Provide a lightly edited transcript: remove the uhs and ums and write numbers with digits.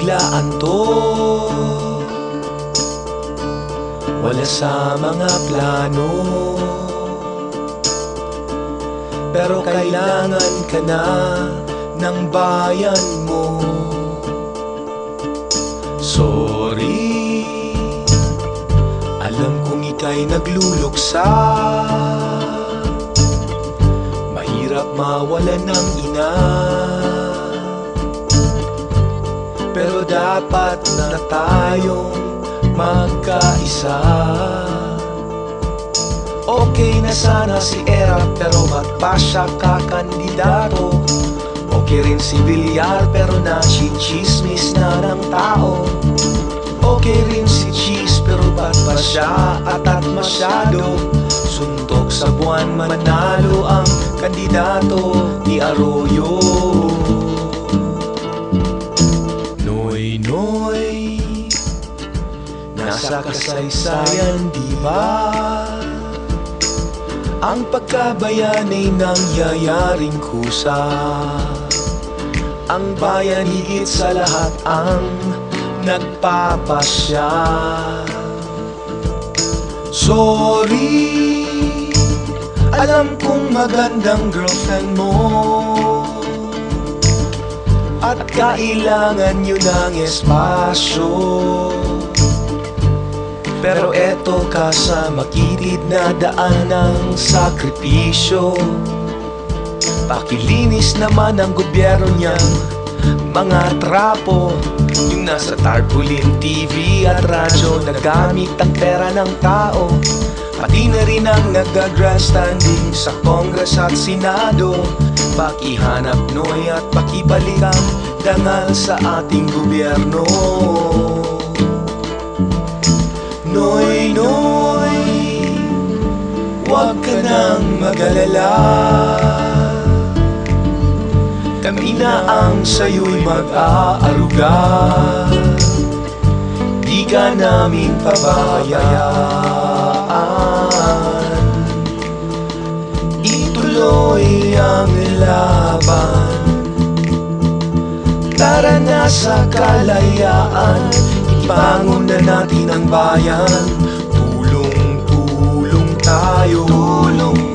biglaan to, wala sa mga plano, pero kailangan ka na ng bayan mo. Sorry, alam kong ika'y nagluluksa, mahirap mawalan ng ina, pero dapat na tayong magkaisa. Okay na sana si Erap pero magpasya ka kandidato. Okay rin si Villar pero nachichismis na ng tao. Okay rin si Cheese pero ba't pa siya atat masyado? Suntok sa buwan manalo ang kandidato ni Arroyo. Noy, nasa kasaysayan diba? Ang pagkabayan ay nangyayaring kusa. Ang bayan higit sa lahat ang nagpapasya. Sorry, alam kong magandang girlfriend mo at kailangan nyo ng espasyo, pero eto ka sa makitid na daan ng sakripisyo. Pakilinis naman ang gobyerno niyang mga trapo, yung nasa tarpaulin, TV at radyo, nagamit ang pera ng tao. Pati na rin ang nag-grandstanding sa Congress at Senado. Pakihanap Noy at pakibalik ang dangal sa ating gobyerno. Noy, huwag ka nang mag-alala, kami na ang sa'yo'y mag-aaruga. Di ka namin pabayaan, ituloy ang laban. Tara na sa kalayaan, ibangon na natin ang bayan. Tulong-tulong tayo, tulong